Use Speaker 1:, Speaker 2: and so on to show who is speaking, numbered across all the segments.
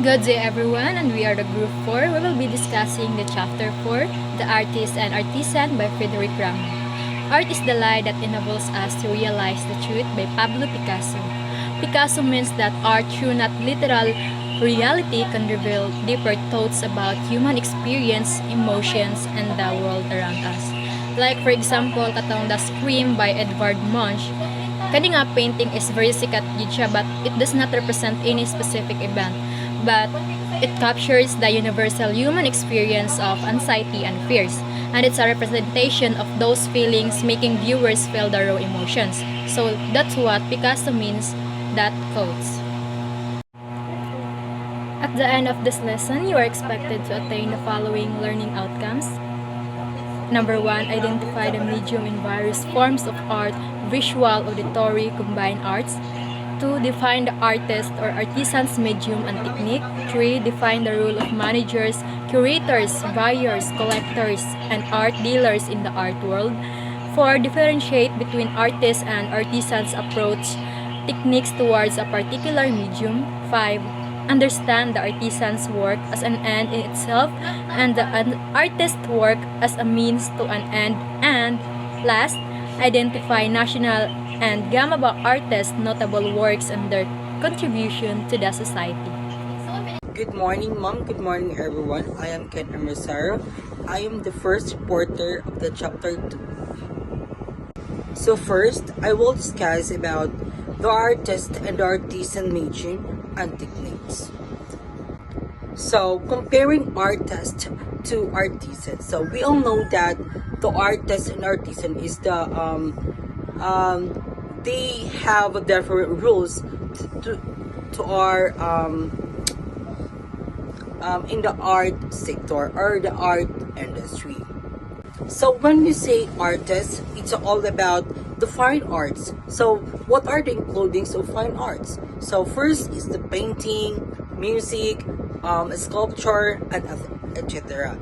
Speaker 1: Good day everyone, and we are the group 4. We will be discussing the chapter 4, The Artist and Artisan by Frederick Ramm. Art is the light that enables us to realize the truth by Pablo Picasso. Picasso means that art through not literal reality can reveal deeper thoughts about human experience, emotions, and the world around us. Like for example, katong The Scream by Edvard Munch. Kani nga painting is very sikat gid siya, but it does not represent any specific event, but it captures the universal human experience of anxiety and fears, and it's a representation of those feelings, making viewers feel the raw emotions. So that's what Picasso means that quotes. At the end of this lesson, you are expected to attain the following learning outcomes. Number 1, identify the medium in various forms of art, visual, auditory, combined arts. 2, define the artist or artisan's medium and technique. 3, define the role of managers, curators, buyers, collectors, and art dealers in the art world. 4, differentiate between artists and artisans' approach techniques towards a particular medium. 5, understand the artisan's work as an end in itself and the artist's work as a means to an end. And last, identify national and Gamma artists' notable works and their contribution to the society.
Speaker 2: Good morning, Mom. Good morning, everyone. I am Ken Amersaro. I am the first reporter of the chapter 2. So first, I will discuss about the artist and the artisan medium and techniques. So comparing artist to artisan. So we all know that the artist and artisan is the they have different rules to our in the art sector or the art industry. So when we say artist, it's all about the fine arts. So what are the includings of fine arts? So first is the painting, music, sculpture, and etc.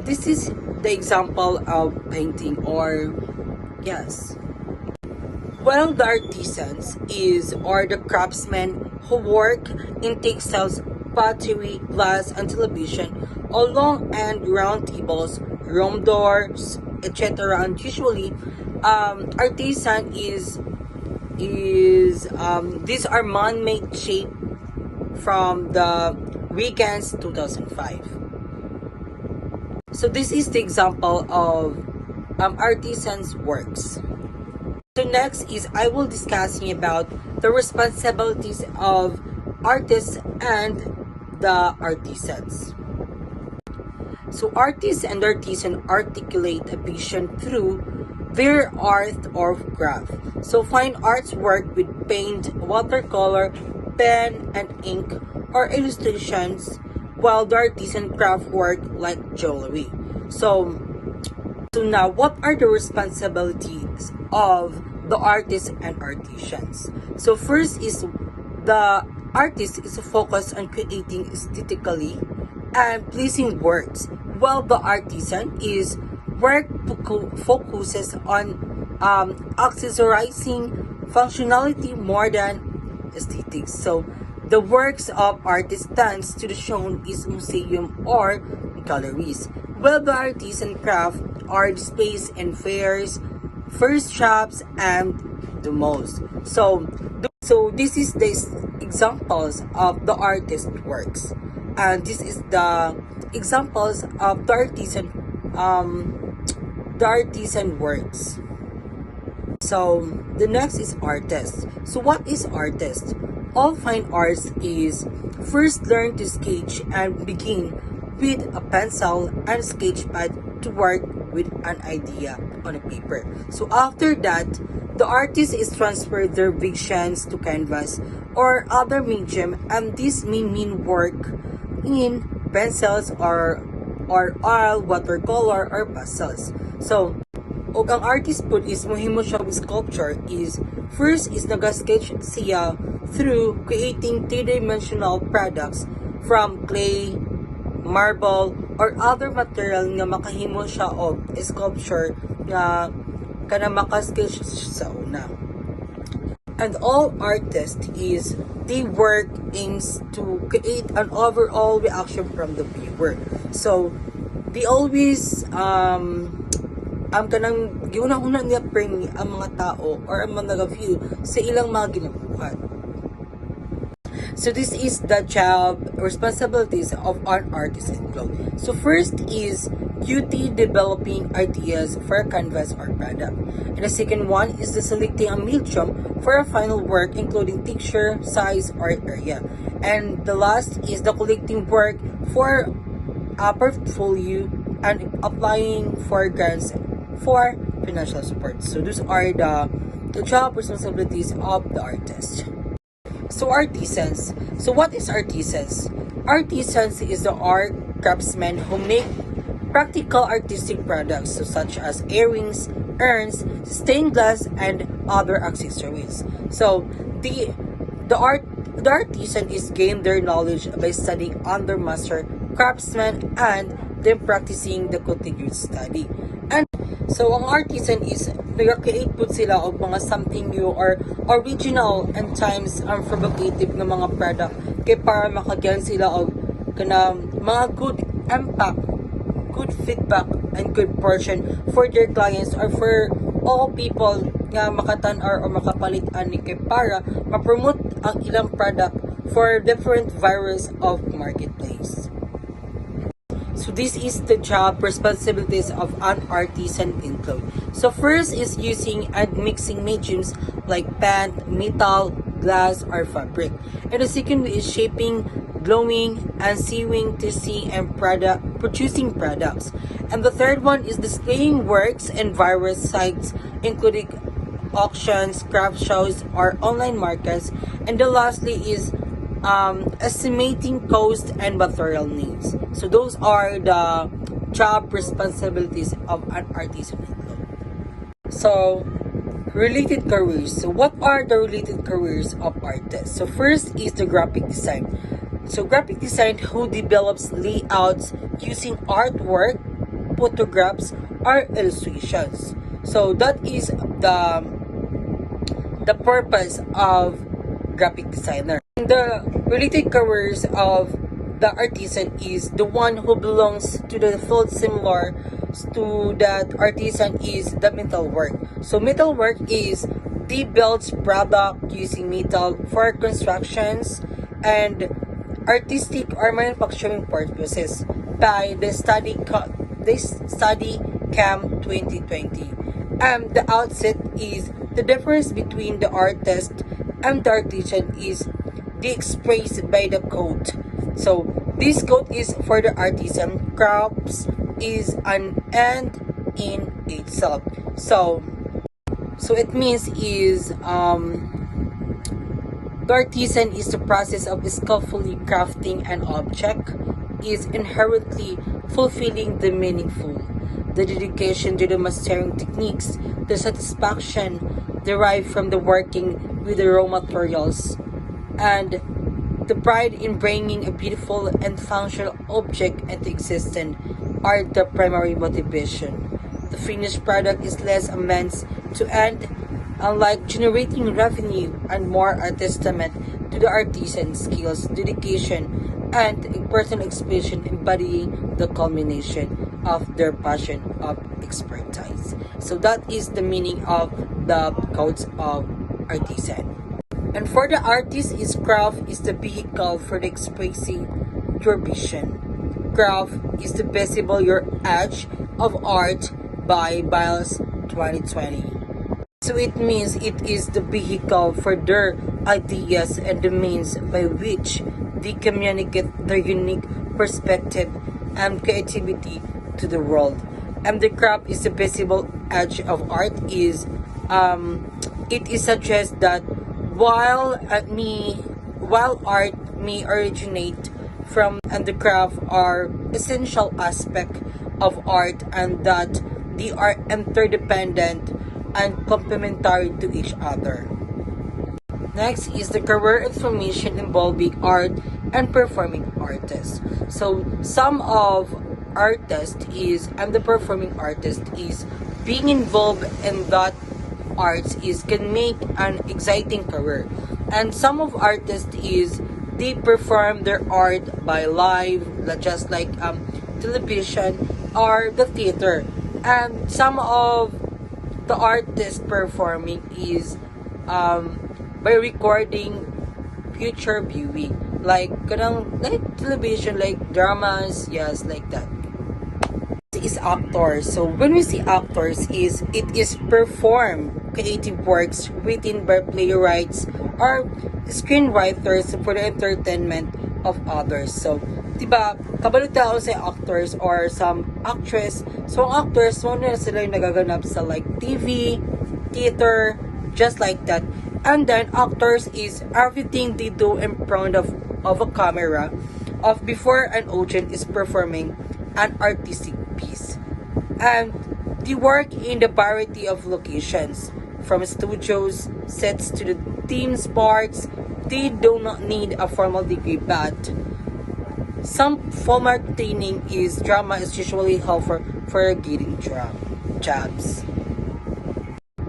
Speaker 2: This is the example of painting, or yes. Well, the artisans are the craftsmen who work in textiles, pottery, glass, and television, along and round tables, room doors, etc. And usually, artisan is these are man-made shape from the Reagan's 2005. So this is the example of artisans' works. So next is I will discussing about the responsibilities of artists and the artisans. So artists and artisans articulate a vision through their art or craft. So fine arts work with paint, watercolor, pen, and ink, or illustrations, while the artisan craft work like jewelry. So now, what are the responsibilities of the artists and artisans? So first is the artist is focused on creating aesthetically and pleasing works, while the artisan is work focuses on accessorizing functionality more than aesthetics. So the works of artists stands to the shown is museum or galleries, while the artisan craft are displays in fairs, first shops, and the malls. So this is the examples of the artist works, and this is the examples of the artisan works. So the next is artist. So what is artist? All fine arts is first learn to sketch and begin with a pencil and sketch pad to work with an idea on a paper. So after that, the artist is transferred their visions to canvas or other medium, and this may mean work in pencils or oil, watercolor, or pastels. So og ang artist po is mohimo siya og sculpture is first is nag-sketch siya through creating three-dimensional products from clay, marble, or other material nga makahimo siya og sculpture nga kana makasketch sa una. And all artists is they work aims to create an overall reaction from the viewer. So they always ang kanang giuna-una niya bring ang mga tao or ang mga view sa ilang mga ginabuhat. So this is the job responsibilities of an artist in cloth. So first is duty developing ideas for a canvas or product. And the second one is the selecting a medium for a final work including texture, size, or area. And the last is the collecting work for a portfolio and applying for grants for financial support. So those are the job responsibilities of the artist. So artisans. So what is artisans? Artisans is the art craftsmen who make practical artistic products so such as earrings, urns, stained glass, and other accessories. So the artisan is gain their knowledge by studying under master craftsmen and then practicing the continuous study. And so ang artisan is nag-create po sila og mga something new or original and times provocative na mga product kay para makagyan sila og kanang mga good impact, good feedback, and good portion for their clients or for all people nga makatan-or or makapalit ani kay para ma-promote ang ilang product for different various of marketplace. So this is the job responsibilities of an artisan in cloth. So first is using and mixing mediums like paint, metal, glass, or fabric. And the second is shaping, gluing, and sewing, twisting, and producing products. And the third one is displaying works in various sites, including auctions, craft shows, or online markets. And the lastly is estimating cost and material needs. So those are the job responsibilities of an artisan. So related careers. So what are the related careers of artists? So first is the graphic design. So graphic design who develops layouts using artwork, photographs, or illustrations. So that is the purpose of graphic designer. The related careers of the artisan is the one who belongs to the field similar to that artisan is the metalwork. So metalwork is the builds product using metal for constructions and artistic or manufacturing purposes by the study CAM 2020. The outset is the difference between the artist and the artisan is the expressed by the code. So this code is for the artisan. Crafts is an end in itself. So it means is the artisan is the process of skillfully crafting an object is inherently fulfilling the meaningful, the dedication to the mastering techniques, the satisfaction derived from the working with the raw materials, and the pride in bringing a beautiful and functional object into existence are the primary motivation. The finished product is less a means to end, unlike generating revenue and more a testament to the artisan's skills, dedication, and personal expression embodying the culmination of their passion of expertise. So that is the meaning of the codes of artisan. And for the artist, is craft is the vehicle for the expressing your vision. Craft is the visible your edge of art by Biles 2020. So it means it is the vehicle for their ideas and the means by which they communicate their unique perspective and creativity to the world. And the craft is the visible edge of art is it is suggests that while art may originate from and the craft are essential aspect of art and that they are interdependent and complementary to each other. Next is the career information involving art and performing artists. So some of artists is and the performing artist is being involved in that arts is can make an exciting career. And some of artists is they perform their art by live, just like television or the theater. And some of the artists performing is by recording future viewing, like like television, like dramas, yes, like that. Is actors. So when we see actors, is it is perform creative works written by playwrights or screenwriters for the entertainment of others. So diba, kabalo tao sa actors or some actress. So ang actors, na sila yung nagaganap sa like TV, theater, just like that. And then actors is everything they do in front of a camera of before an audience is performing an artistic piece. And they work in the variety of locations, from studios, sets to the theme parks. They do not need a formal degree, but some formal training is drama is usually helpful for getting jobs.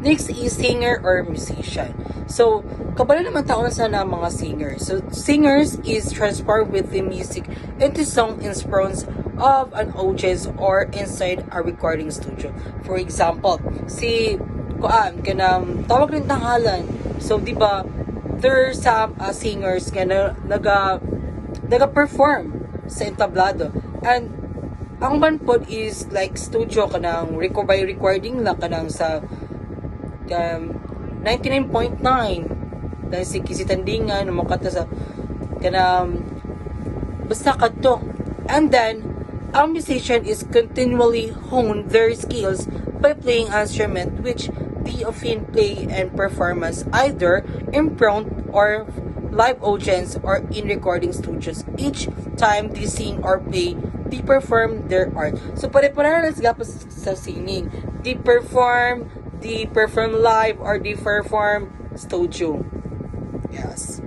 Speaker 2: Next is singer or musician. So, kabalo naman taon sana mga singers. So, singers is transformed with the music into song in front of an audience or inside a recording studio. For example, si kanang tawag rin tanghalan. So, di ba, there are some singers na naga-perform sa entablado. And ang banpod is like studio kanang by recording lang kanang sa 99.9 dahil si Kisitandingan makata sa kanang basta kadto. And then a musician is continually hone their skills by playing instrument which they often play and performance either in front or live audience or in recording studios. Each time they sing or play, they perform their art. So pare-pareho sa singing. They perform live or they perform studio. Yes.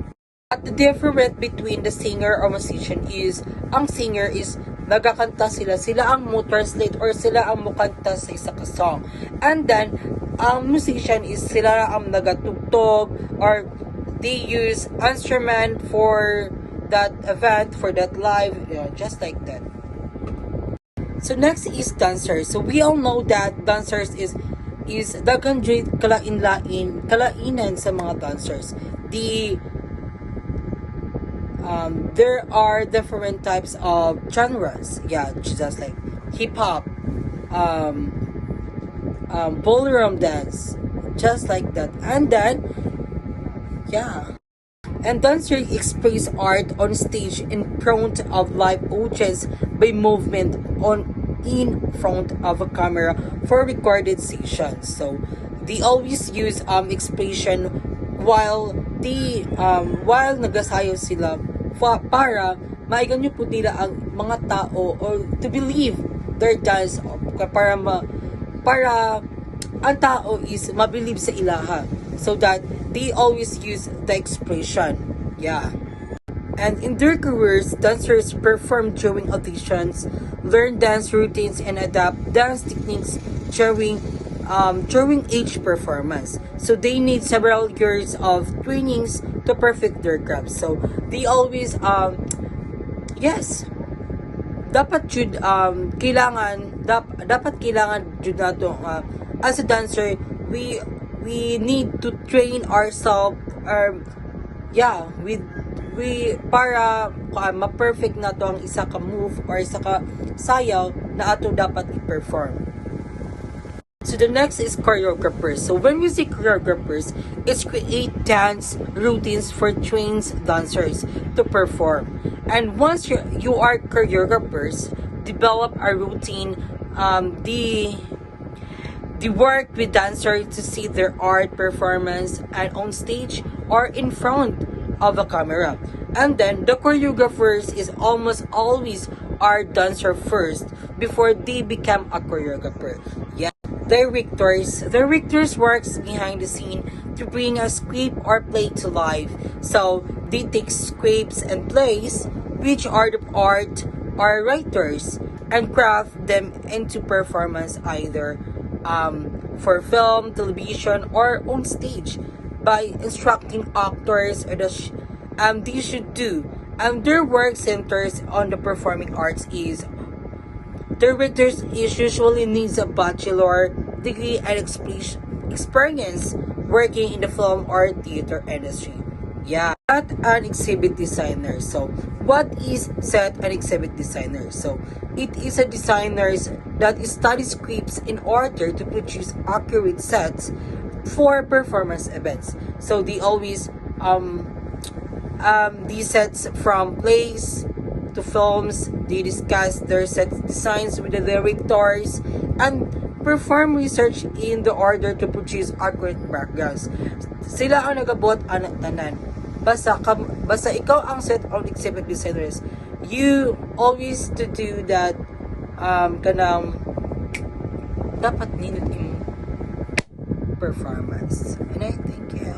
Speaker 2: But the difference between the singer or musician is, ang singer is nagakanta sila ang mo translate or sila ang mukanta sa isa ka song. And then, ang musician is sila ang nagatugtog or they use instrument for that event, for that live, just like that. So next is dancers. So we all know that dancers is daghang kalainan sa mga dancers. There are different types of genres. Yeah, just like hip hop, ballroom dance, just like that. And then, yeah. And dancers express art on stage in front of live audience by movement in front of a camera for recorded sessions. So they always use expression while nagasayaw sila para maiganyo po nila ang mga tao or to believe their dance para ang tao is mabilib sa ilaha, so that they always use the expression. Yeah. And in their careers, dancers perform during auditions, learn dance routines, and adapt dance techniques during each performance. So they need several years of trainings to perfect their craft. So they always yes, dapat kailangan jud nato as a dancer, we need to train ourselves we para ma-perfect na to ang isa ka move or isa ka sayaw na ato dapat i-perform. So the next is choreographers. So when we see choreographers, it's create dance routines for trained dancers to perform. And once you are choreographers, develop a routine, they work with dancers to see their art performance and on stage or in front of a camera. And then the choreographers is almost always are dancer first before they become a choreographer. Yeah. Directors works behind the scene to bring a script or play to life. So they take scripts and plays, which are the art or writers, and craft them into performance either for film, television, or on stage by instructing actors they should do. Their work centers on the performing arts is directors is usually needs a bachelor degree and experience working in the film or theater industry. Yeah, set an exhibit designer. So, what is set an exhibit designer? So, it is a designer that studies scripts in order to produce accurate sets for performance events. So, they always these sets from plays to films. They discuss their set designs with the directors and perform research in the order to produce accurate backgrounds. Sila ang nagabot ang tanan. Basta ikaw ang set of exhibit designers. You always to do that kanang dapat nindot imong performance. And I thank you.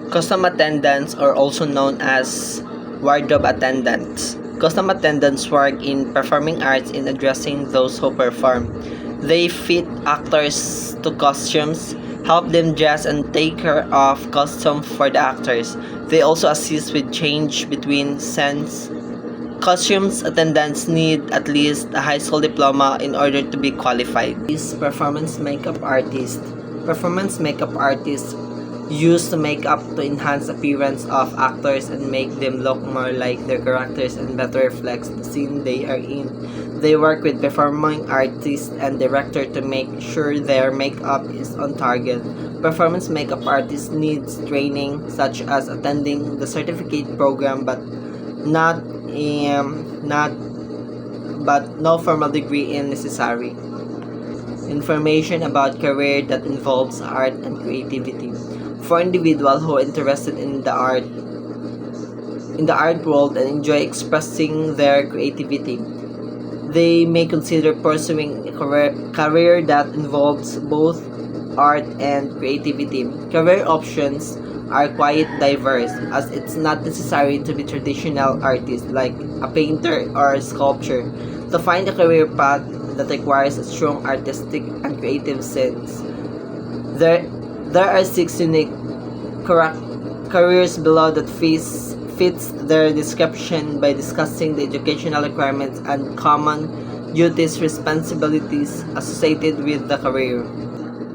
Speaker 3: Custom attendants are also known as wardrobe attendants. Custom attendants work in performing arts in addressing those who perform. They fit actors to costumes, help them dress and take care of costume for the actors. They also assist with change between scenes. Costumes attendants need at least a high school diploma in order to be qualified. Is performance makeup artist. Performance makeup artists use makeup to enhance appearance of actors and make them look more like their characters and better reflects the scene they are in. They work with performing artists and director to make sure their makeup is on target. Performance makeup artists needs training such as attending the certificate program but no formal degree is necessary. Information about career that involves art and creativity. For individuals who are interested in the art world and enjoy expressing their creativity, they may consider pursuing a career that involves both art and creativity. Career options are quite diverse as it's not necessary to be traditional artist like a painter or a sculptor to find a career path that requires a strong artistic and creative sense. There are 6 unique careers below that fits their description by discussing the educational requirements and common duties responsibilities associated with the career.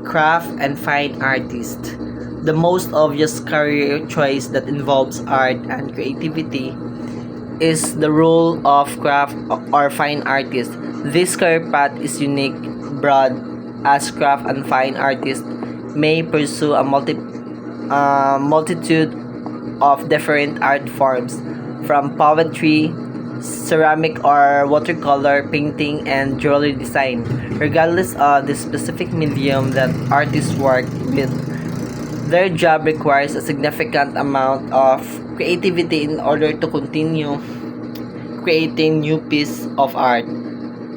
Speaker 3: Craft and fine artist. The most obvious career choice that involves art and creativity is the role of craft or fine artist. This career path is unique, broad, as craft and fine artists may pursue a multitude of different art forms, from poetry, ceramic or watercolor painting, and jewelry design. Regardless of the specific medium that artists work with, their job requires a significant amount of creativity in order to continue creating new piece of art.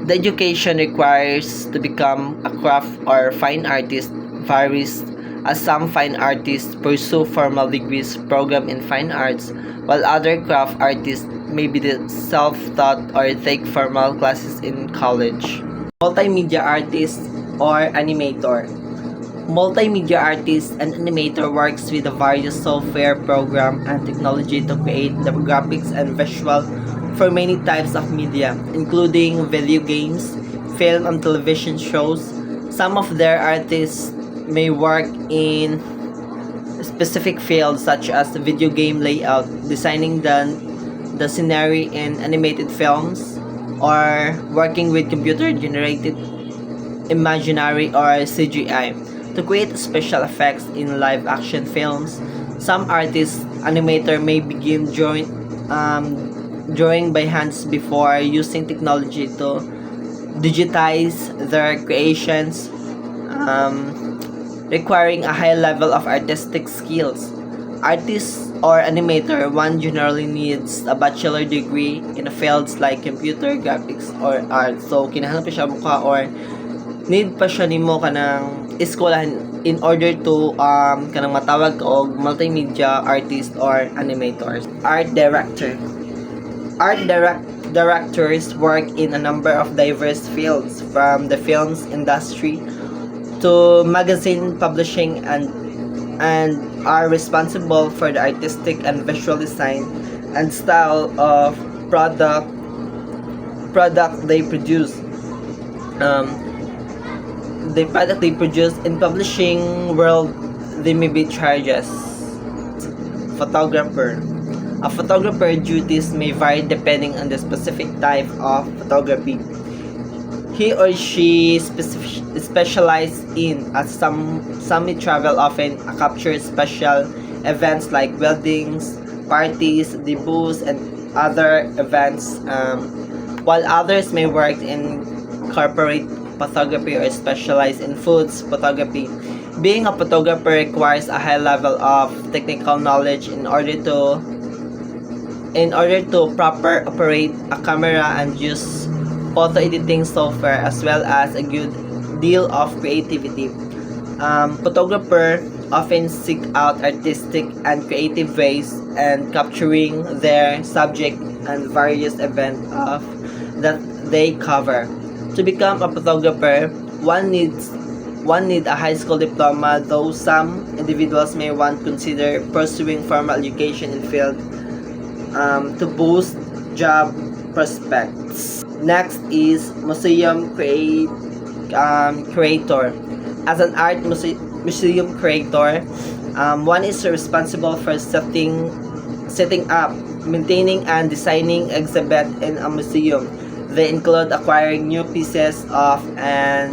Speaker 3: The education requires to become a craft or fine artist varies, as some fine artists pursue formal degrees program in fine arts, while other craft artists may be self-taught or take formal classes in college. Multimedia artist or animator. Multimedia artist and animator works with the various software program and technology to create the graphics and visual for many types of media, including video games, film and television shows. Some of their artists may work in specific fields such as video game layout, designing the scenery in animated films, or working with computer-generated imaginary or CGI to create special effects in live-action films. Some artists, animator may begin drawing by hands before using technology to digitize their creations, requiring a high level of artistic skills. Artists or animator, one generally needs a bachelor degree in fields like computer graphics or art. So kinahanglan pa siya mukha or need pa siya nimo kanang eskwelahan in order to kanang matawag ka og multimedia artist or animators. Art director. directors work in a number of diverse fields, from the films industry to magazine publishing, and are responsible for the artistic and visual design and style of product they produce. Um, the product they produce in publishing world, they may be charges. Photographer. A photographer duties may vary depending on the specific type of photography he or she specialize in. As some may travel often capture special events like weddings, parties, debuts, and other events, while others may work in corporate photography or specialize in foods photography. Being a photographer requires a high level of technical knowledge in order to proper operate a camera and use photo editing software, as well as a good deal of creativity. Photographer often seek out artistic and creative ways and capturing their subject and various events of that they cover. To become a photographer, one need a high school diploma, though some individuals may want consider pursuing formal education in field to boost job prospects. Next is creator. As an art museum creator, one is responsible for setting up, maintaining, and designing exhibit in a museum. They include acquiring new pieces and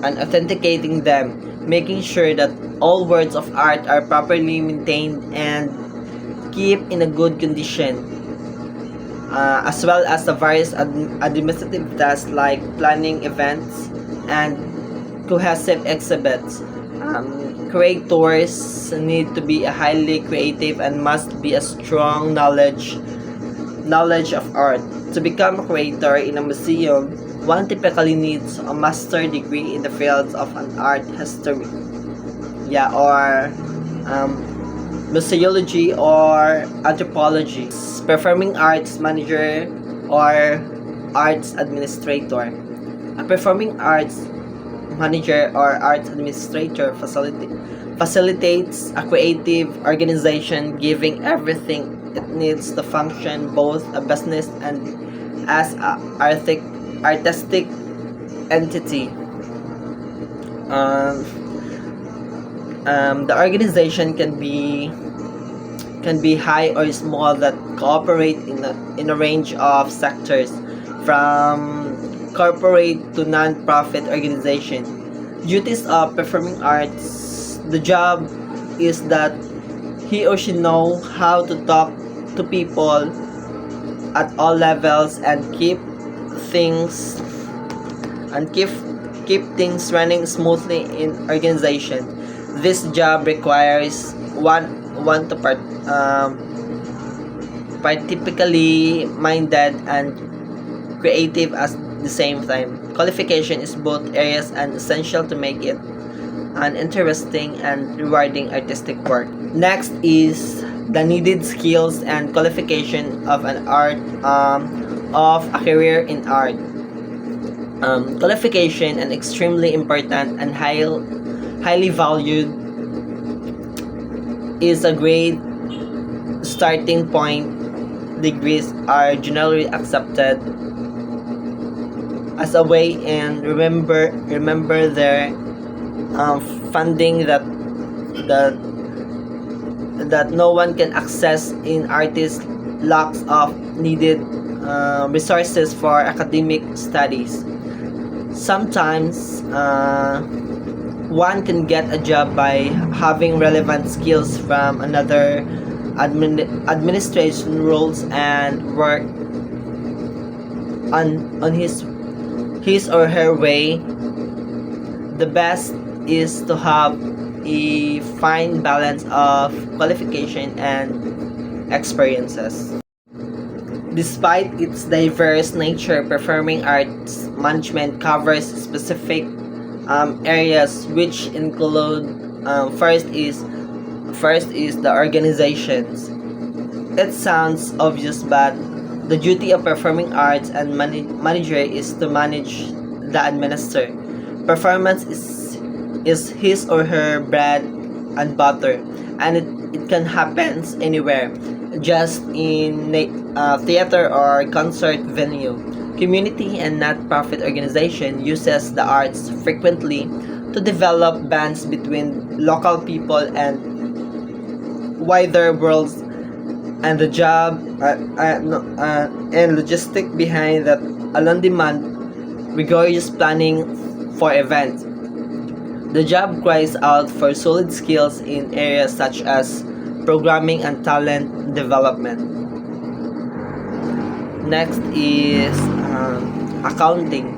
Speaker 3: authenticating them, making sure that all works of art are properly maintained and keep in a good condition, as well as the various administrative tasks like planning events and cohesive exhibits. Curators need to be highly creative and must be a strong knowledge of art. To become a curator in a museum, one typically needs a master degree in the fields of an art history, or museology or anthropology. Performing arts manager or arts administrator. A performing arts manager or arts administrator facilitates a creative organization, giving everything it needs to function both a business and as a artistic entity. The organization can be high or small that cooperate in a range of sectors, from corporate to non-profit organization. Duties of performing arts: the job is that he or she know how to talk to people at all levels and keep things running smoothly in organization. This job requires one to typically minded and creative at the same time. Qualification is both areas and essential to make it an interesting and rewarding artistic work. Next is the needed skills and qualification of a career in art. Qualification and extremely important and highly valued is a great starting point. Degrees are generally accepted as a way, and remember their funding that no one can access in artists lacks of needed resources for academic studies. Sometimes one can get a job by having relevant skills from another administration roles and work on his or her way. The best is to have a fine balance of qualification and experiences. Despite its diverse nature, performing arts management covers specific areas which include first is the organizations. It sounds obvious, but the duty of performing arts and manager is to manage the administer. Performance is his or her bread and butter, and it can happen anywhere, just in theater or concert venue. Community and not-profit organization uses the arts frequently to develop bonds between local people and wider worlds, and the job no, and logistic behind that along demand rigorous planning for events. The job cries out for solid skills in areas such as programming and talent development. Next is accounting.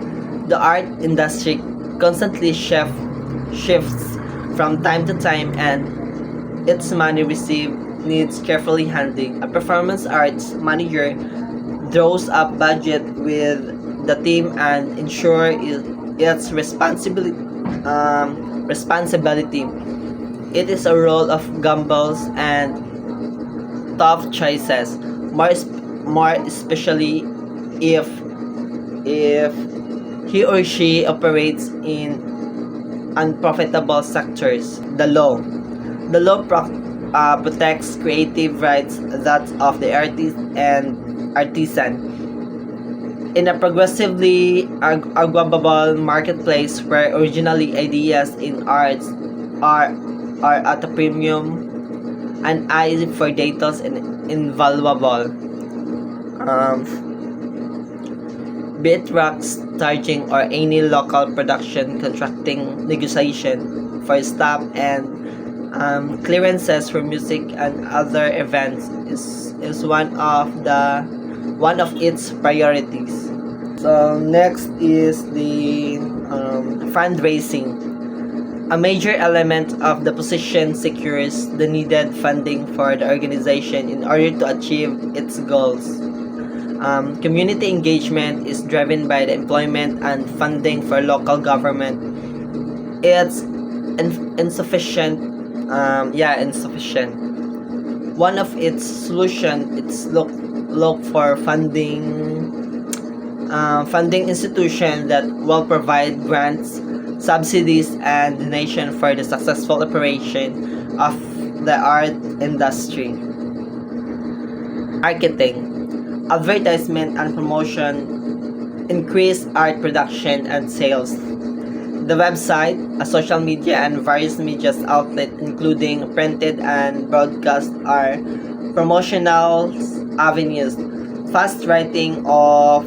Speaker 3: The art industry constantly shifts from time to time, and its money received needs carefully handling. A performance arts manager draws up budget with the team and ensure its responsibility. It is a role of gambles and tough choices, more especially if he or she operates in unprofitable sectors. The law protects creative rights, that of the artist and artisan. In a progressively arguable marketplace where originally ideas in arts are at a premium, an eye for data is invaluable. Be it racks, charging, or any local production contracting negotiation for staff and clearances for music and other events is one of its priorities. So next is the fundraising. A major element of the position secures the needed funding for the organization in order to achieve its goals. Community engagement is driven by the employment and funding for local government. It's insufficient. Insufficient. One of its solution is look for funding institution that will provide grants, subsidies, and donation for the successful operation of the art industry. Marketing, advertisement and promotion increase art production and sales. The website, a social media, and various media outlets, including printed and broadcast, are promotional avenues. Fast writing of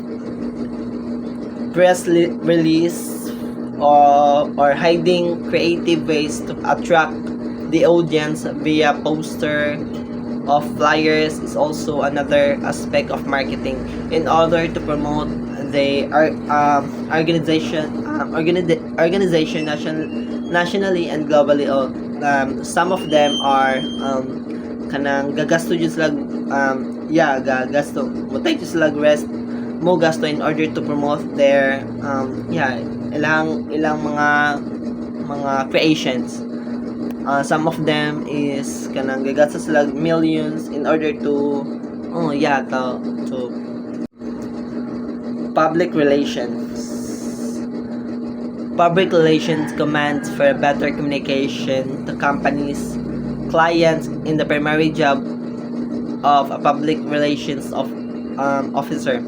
Speaker 3: press release or hiding creative ways to attract the audience via poster of flyers is also another aspect of marketing in order to promote the organization nationally and globally. Some of them are kanang gagasto jud sila gagasto mutay jud sila rest mo gasto in order to promote their ilang mga creations. Some of them is kanang gagasto sila millions in order to public relations commands for better communication to companies clients in the primary job of a public relations officer.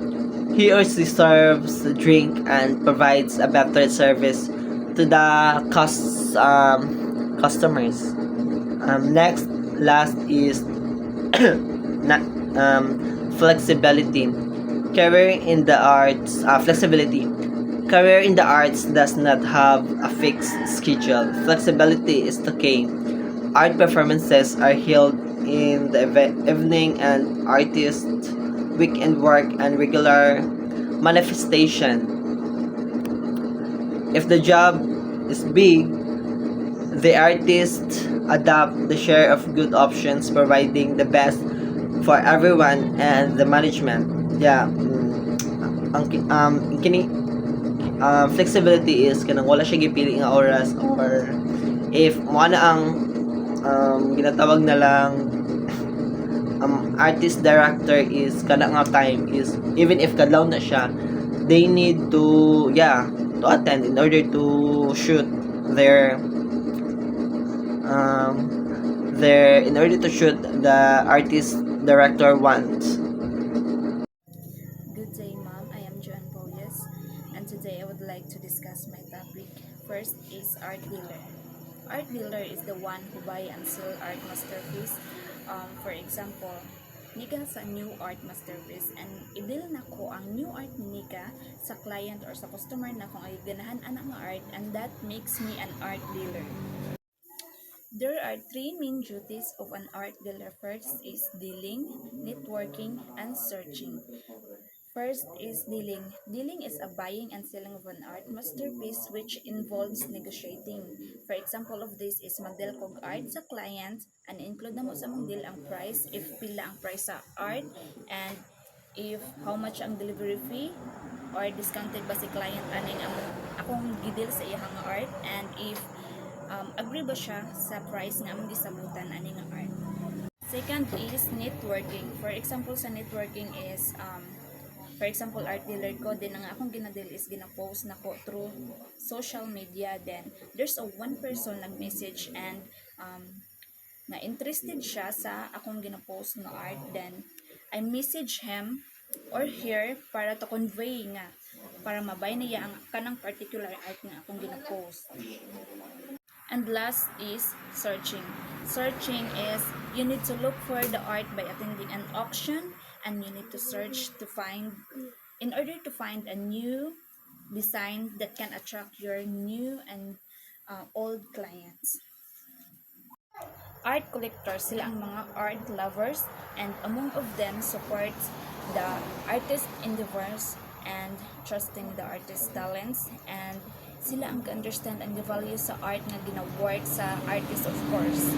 Speaker 3: He or she serves the drink and provides a better service to the customers. Last is flexibility. Career in the arts, flexibility. Career in the arts does not have a fixed schedule. Flexibility is the key. Art performances are held in the evening, and artists' weekend work and regular manifestation. If the job is big, the artist adapt the share of good options, providing the best for everyone and the management. flexibility is kanang wala siya gipili nga oras, or if mo na ang ginatawag na lang artist director is kada nga time is even if kadlaw na siya, they need to attend in order to shoot their in order to shoot the artist director wants.
Speaker 4: Good day, Mom. I am Joan Polius, and today I would like to discuss my topic. First is art dealer. Art dealer is the one who buy and sell art masterpiece. For example, Nika sa new art masterpiece and i-deal na ko ang new art ni Nika sa client or sa customer na kung ay ganahan anak nga art, and that makes me an art dealer. There are three main duties of an art dealer. First is dealing, networking, and searching. First is dealing. Dealing is a buying and selling of an art masterpiece which involves negotiating. For example of this is magdeal kog art sa client and include na mo sa mong deal ang price, if pila ang price sa art, and if how much ang delivery fee or discounted ba si client aning ang akong gidil sa iyang art, and if agree ba siya sa price nga among gisabutan aning art. Second is networking. For example sa networking is for example, art dealer ko, din ang akong ginadil is gina-post na ko through social media. Then, there's a one person nag-message and na interested siya sa akong gina-post na art. Then, I message him or her para to convey nga, para mabay niya ang kanang particular art nga akong gina-post. And last is searching. Searching is you need to look for the art by attending an auction, and you need to search to find in order to find a new design that can attract your new and old clients. Art collectors, sila ang mga art lovers, and among of them supports the artist endeavors and trusting the artist's talents, and sila ang understand and value sa art nga gina-work sa artist, of course.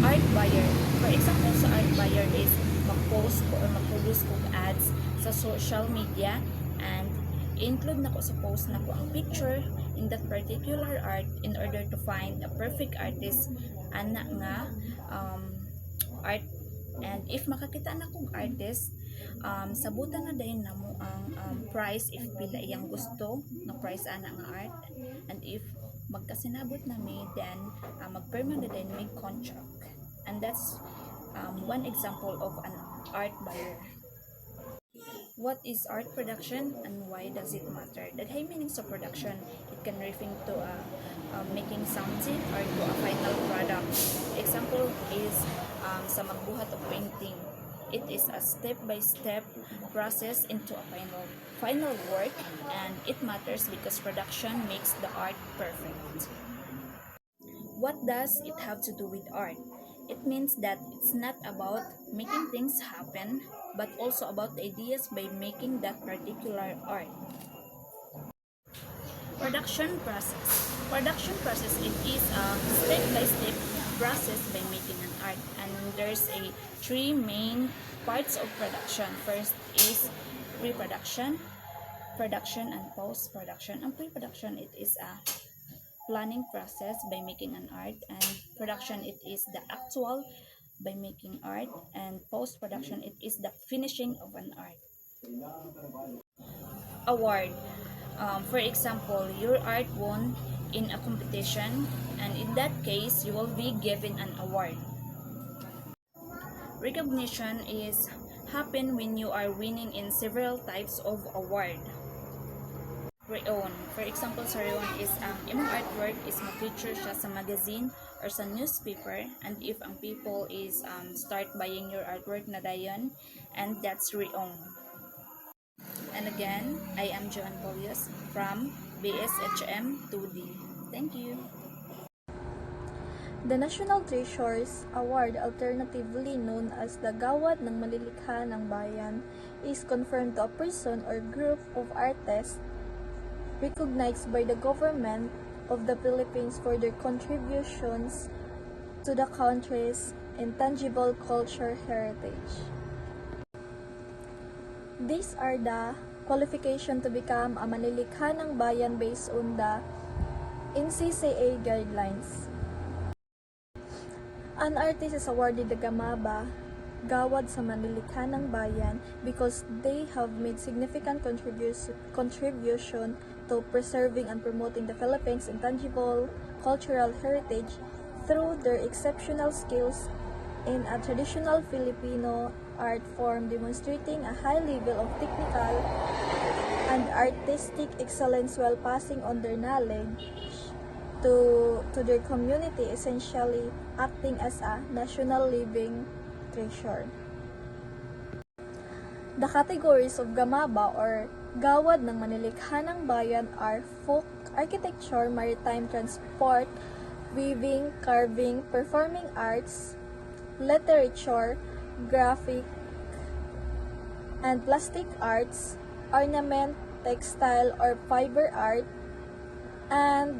Speaker 4: Art buyer. For example, sa art buyer is mag-post ko or mag-produce kong ads sa social media, and include na ko sa post na ko ang picture in that particular art in order to find a perfect artist ana nga art. And if makakita na kong artist, sabutan na dayon na mo ang price if pila iyang gusto na price ana nga art, and if magkasinabot na mi, then magpirma na din may contract. And that's one example of an art buyer. What is art production and why does it matter? The high meanings of production, it can refer to making something or to a final product. Example is sa magbuhat of painting. It is a step-by-step process into a final work, and it matters because production makes the art perfect. What does it have to do with art? It means that it's not about making things happen, but also about the ideas by making that particular art. Production process. Production process, it is a step-by-step process by making an art, and there's three main parts of production. First is pre-production, production, and post-production. And pre-production, it is a planning process by making an art, and production, it is the actual by making art, and post-production, it is the finishing of an art. Award. For example, your art won in a competition, and in that case you will be given an award. Recognition is happen when you are winning in several types of award. Reon. For example, sa reon is imong artwork is ma-feature siya sa magazine or sa newspaper, and if ang people is start buying your artwork na dayon, and that's reon. And again, I am Joan Polius from Bshm2D. Thank you.
Speaker 5: The National Treasures Award, alternatively known as the Gawad ng Malilikha ng Bayan, is conferred to a person or group of artists recognized by the government of the Philippines for their contributions to the country's intangible culture heritage. These are the qualification to become a manlilikha ng bayan based on the NCCA guidelines. An artist is awarded the Gamaba, Gawad sa Manlilikha ng Bayan, because they have made significant contribution to preserving and promoting the Philippines' intangible cultural heritage through their exceptional skills in a traditional Filipino art form, demonstrating a high level of technical and artistic excellence while passing on their knowledge to their community, essentially acting as a national living treasure. The categories of Gamaba or Gawad ng Manlilikha ng Bayan are folk architecture, maritime transport, weaving, carving, performing arts, literature, graphic and plastic arts, ornament, textile or fiber art, and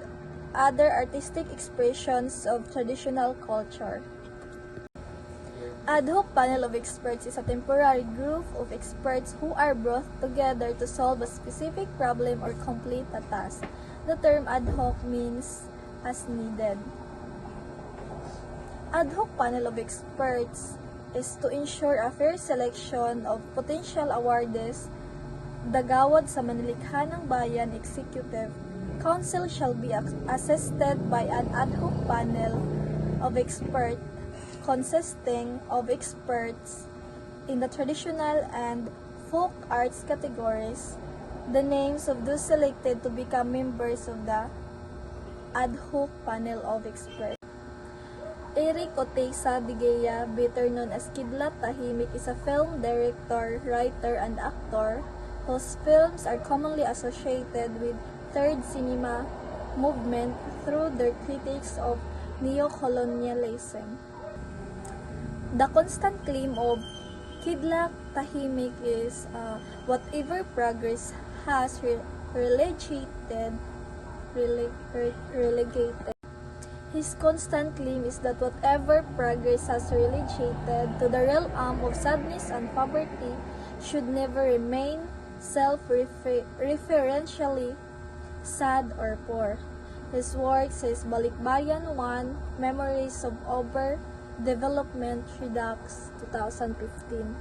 Speaker 5: other artistic expressions of traditional culture. Ad hoc panel of experts is a temporary group of experts who are brought together to solve a specific problem or complete a task. The term ad hoc means as needed. Ad hoc panel of experts is to ensure a fair selection of potential awardees. The Gawad sa Manlilikha ng Bayan Executive Council shall be assisted by an ad hoc panel of experts consisting of experts in the traditional and folk arts categories. The names of those selected to become members of the ad hoc panel of experts. Eric Otesa Digea, better known as Kidlat Tahimik, is a film director, writer, and actor whose films are commonly associated with Third Cinema movement through their critiques of neo-colonialism. The constant claim of Kidlat Tahimik is whatever progress has relegated. His constant claim is that whatever progress has relegated to the realm of sadness and poverty should never remain self-referentially sad or poor. His work says Balikbayan 1, Memories of Overdevelopment, Redux, 2015.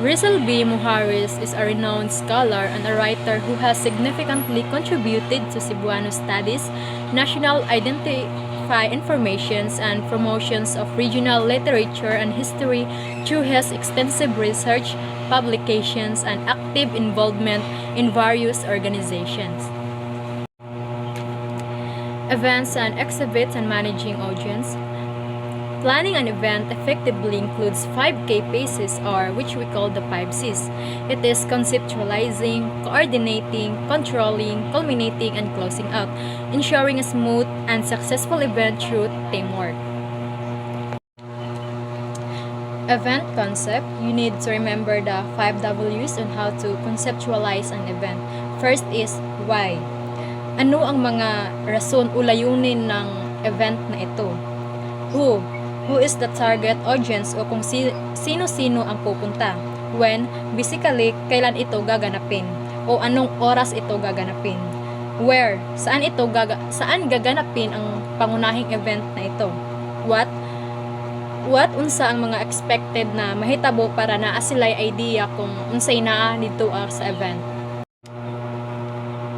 Speaker 1: Rizal B. Muharis is a renowned scholar and a writer who has significantly contributed to Cebuano studies, national identity informations, and promotions of regional literature and history through his extensive research, publications, and active involvement in various organizations. Events and exhibits and managing audience. Planning an event effectively includes 5K phases, or which we call the 5 Cs. It is conceptualizing, coordinating, controlling, culminating, and closing out, ensuring a smooth and successful event through teamwork. Event concept. You need to remember the 5 W's on how to conceptualize an event. First is why. Ano ang mga rason o layunin ng event na ito? Who is the target audience o kung sino-sino ang pupunta. When, basically, kailan ito gaganapin o anong oras ito gaganapin. Where, saan gaganapin ang pangunahing event na ito. What unsa ang mga expected na mahitabo para naa sila'y idea kung unsay naa dito sa event.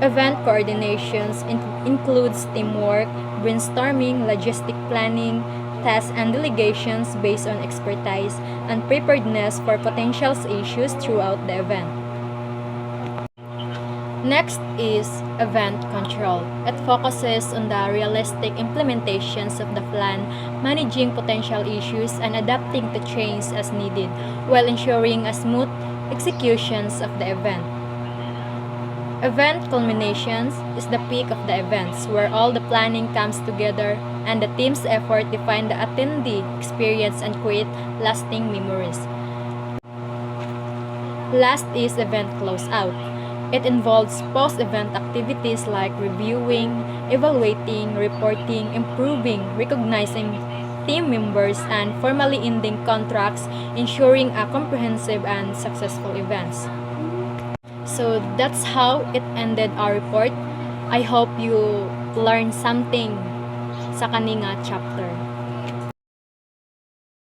Speaker 1: Event coordinations includes teamwork, brainstorming, logistic planning, tasks and delegations based on expertise and preparedness for potential issues throughout the event. Next is event control. It focuses on the realistic implementations of the plan, managing potential issues and adapting to change as needed, while ensuring a smooth executions of the event. Event culminations is the peak of the events, where all the planning comes together and the team's effort define the attendee experience and create lasting memories. Last is event closeout. It involves post-event activities like reviewing, evaluating, reporting, improving, recognizing team members, and formally ending contracts, ensuring a comprehensive and successful events. So that's how it ended our report. I hope you learned something sa kaninga chapter.